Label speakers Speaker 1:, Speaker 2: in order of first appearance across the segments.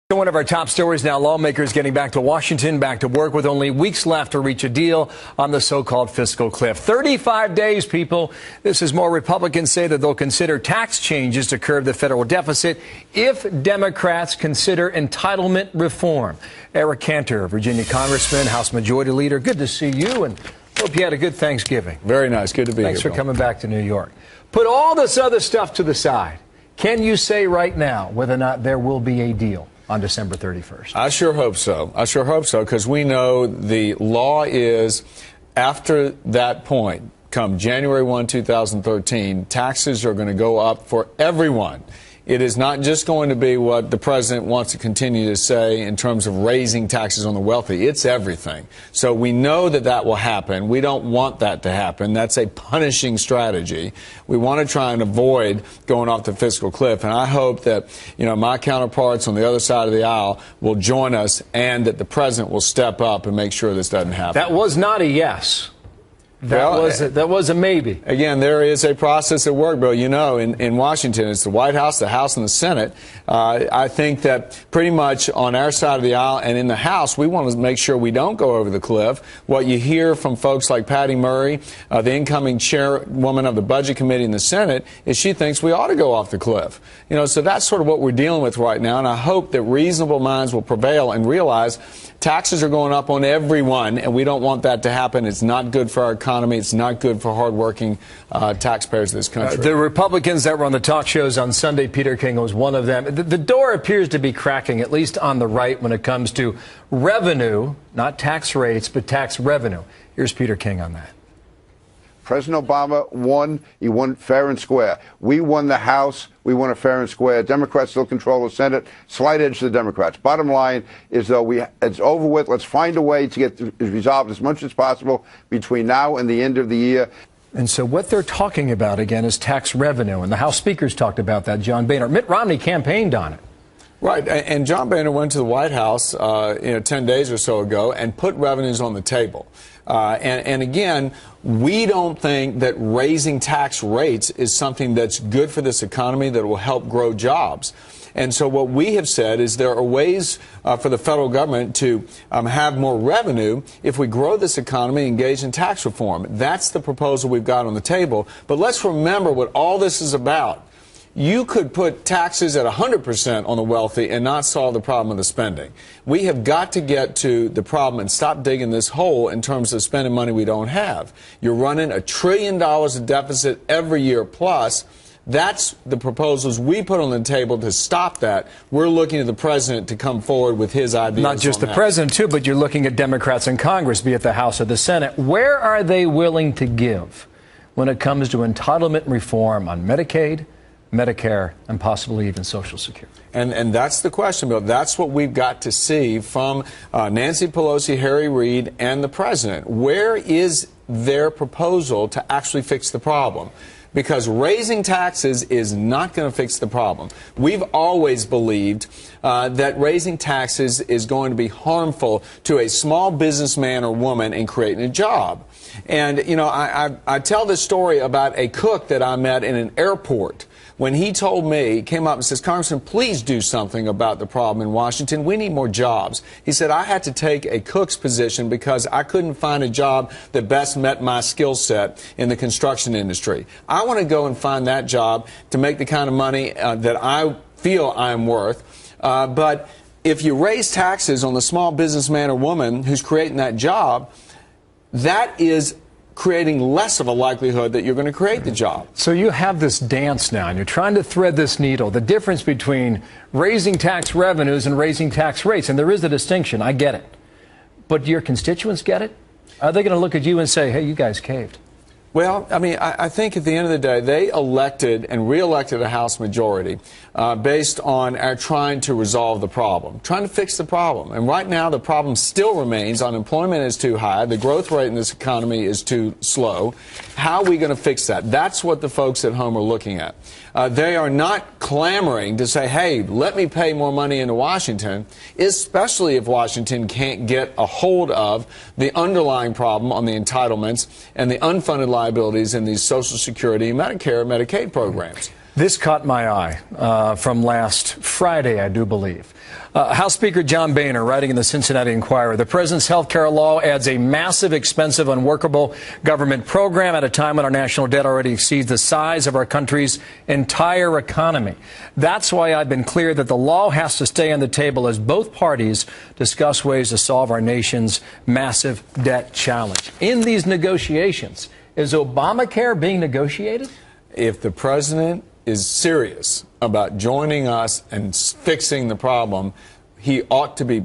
Speaker 1: One of our top stories now, lawmakers getting back to Washington, back to work with only weeks left to reach a deal on the so-called fiscal cliff. 35 days, people. This is more. Republicans say that they'll consider tax changes to curb the federal deficit if Democrats consider entitlement reform. Eric Cantor, Virginia Congressman, House Majority Leader, good to see you, and hope you had a good Thanksgiving.
Speaker 2: Very nice. Good to be here.
Speaker 1: Thanks for coming back to New York. Put all this other stuff to the side. Can you say right now whether or not there will be a deal on December 31st?
Speaker 2: I sure hope so. I sure hope so, because we know the law is, after that point, come January 1, 2013, taxes are going to go up for everyone. It is not just going to be what the president wants to continue to say in terms of raising taxes on the wealthy. It's everything. So we know that that will happen. We don't want that to happen. That's a punishing strategy. We want to try and avoid going off the fiscal cliff. And I hope that, my counterparts on the other side of the aisle will join us, and that the president will step up and make sure this doesn't happen.
Speaker 1: That was not a yes. That was a maybe.
Speaker 2: Again, there is a process at work, Bill. In Washington, it's the White House, the House, and the Senate. I think that pretty much on our side of the aisle and in the House, we want to make sure we don't go over the cliff. What you hear from folks like Patty Murray, the incoming chairwoman of the Budget Committee in the Senate, is she thinks we ought to go off the cliff. So that's sort of what we're dealing with right now, and I hope that reasonable minds will prevail and realize taxes are going up on everyone, and we don't want that to happen. It's not good for our economy. It's not good for hardworking taxpayers of this country.
Speaker 1: The Republicans that were on the talk shows on Sunday, Peter King was one of them. The door appears to be cracking, at least on the right, when it comes to revenue, not tax rates, but tax revenue. Here's Peter King on that.
Speaker 3: President Obama won. He won fair and square. We won the House. We won it fair and square. Democrats still control the Senate. Slight edge to the Democrats. Bottom line is, though, it's over with. Let's find a way to get resolved as much as possible between now and the end of the year.
Speaker 1: And so what they're talking about, again, is tax revenue. And the House speakers talked about that, John Boehner. Mitt Romney campaigned on it.
Speaker 2: Right, and John Boehner went to the White House, 10 days or so ago, and put revenues on the table. And again, we don't think that raising tax rates is something that's good for this economy, that will help grow jobs. And so what we have said is there are ways for the federal government to have more revenue if we grow this economy and engage in tax reform. That's the proposal we've got on the table. But let's remember what all this is about. You could put taxes at 100% on the wealthy and not solve the problem of the spending. We have got to get to the problem and stop digging this hole in terms of spending money we don't have. You're running $1 trillion of deficit every year plus. That's the proposals we put on the table to stop that. We're looking at the president to come forward with his ideas.
Speaker 1: Not just the president, too, but you're looking at Democrats in Congress, be it the House or the Senate. Where are they willing to give when it comes to entitlement reform on Medicaid, Medicare, and possibly even Social Security?
Speaker 2: And that's the question, Bill. That's what we've got to see from Nancy Pelosi, Harry Reid, and the president. Where is their proposal to actually fix the problem? Because raising taxes is not going to fix the problem. We've always believed that raising taxes is going to be harmful to a small businessman or woman in creating a job. And, I tell this story about a cook that I met in an airport. When he told me, he came up and says, "Congressman, please do something about the problem in Washington. We need more jobs." He said, "I had to take a cook's position because I couldn't find a job that best met my skill set in the construction industry. I want to go and find that job to make the kind of money that I feel I'm worth. But if you raise taxes on the small businessman or woman who's creating that job, that is creating less of a likelihood that you're going to create the job."
Speaker 1: So you have this dance now, and you're trying to thread this needle, the difference between raising tax revenues and raising tax rates. And there is a distinction. I get it. But do your constituents get it? Are they going to look at you and say, "Hey, you guys caved"?
Speaker 2: Well, I think at the end of the day, they elected and re-elected a House majority based on our trying to resolve the problem, trying to fix the problem. And right now, the problem still remains. Unemployment is too high. The growth rate in this economy is too slow. How are we going to fix that? That's what the folks at home are looking at. They are not clamoring to say, "Hey, let me pay more money into Washington," especially if Washington can't get a hold of the underlying problem on the entitlements and the unfunded liabilities in these Social Security, Medicare, and Medicaid programs.
Speaker 1: This caught my eye from last Friday, I do believe. House Speaker John Boehner, writing in the Cincinnati Enquirer, the president's health care law adds a massive, expensive, unworkable government program at a time when our national debt already exceeds the size of our country's entire economy. That's why I've been clear that the law has to stay on the table as both parties discuss ways to solve our nation's massive debt challenge. In these negotiations, is Obamacare being negotiated?
Speaker 2: If the president is serious about joining us and fixing the problem, he ought to be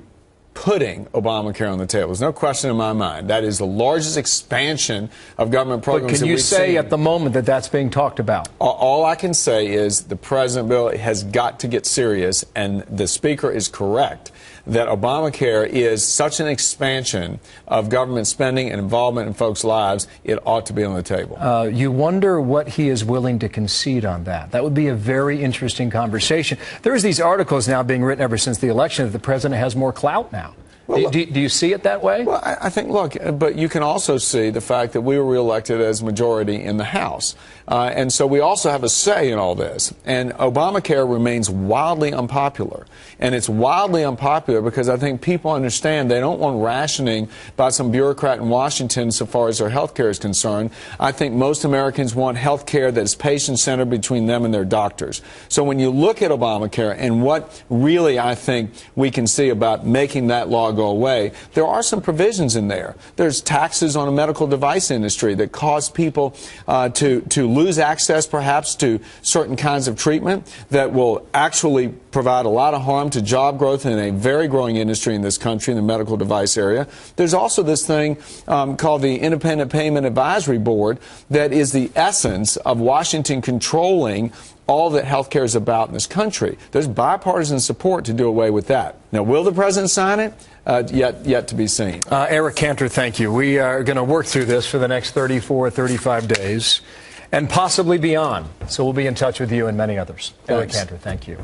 Speaker 2: putting Obamacare on the table. There's no question in my mind. That is the largest expansion of government programs.
Speaker 1: But can you say at the moment that that's being talked about?
Speaker 2: All I can say is the President bill has got to get serious, and the Speaker is correct that Obamacare is such an expansion of government spending and involvement in folks' lives, it ought to be on the table.
Speaker 1: You wonder what he is willing to concede on that. That would be a very interesting conversation. There's these articles now being written ever since the election that the president has more clout now. Well, do you see it that way?
Speaker 2: Well, I think, look, but you can also see the fact that we were reelected as majority in the House. And so we also have a say in all this. And Obamacare remains wildly unpopular. And it's wildly unpopular because I think people understand they don't want rationing by some bureaucrat in Washington so far as their health care is concerned. I think most Americans want health care that is patient-centered between them and their doctors. So when you look at Obamacare and what really I think we can see about making that law go away, there are some provisions in there. There's taxes on a medical device industry that cause people to lose access perhaps to certain kinds of treatment that will actually provide a lot of harm to job growth in a very growing industry in this country in the medical device area. There's also this thing called the Independent Payment Advisory Board that is the essence of Washington controlling all that health care is about in this country. There's bipartisan support to do away with that. Now, will the president sign it? Yet to be seen.
Speaker 1: Eric Cantor, thank you. We are going to work through this for the next 34, 35 days and possibly beyond. So we'll be in touch with you and many others.
Speaker 2: Thanks.
Speaker 1: Eric Cantor, thank you.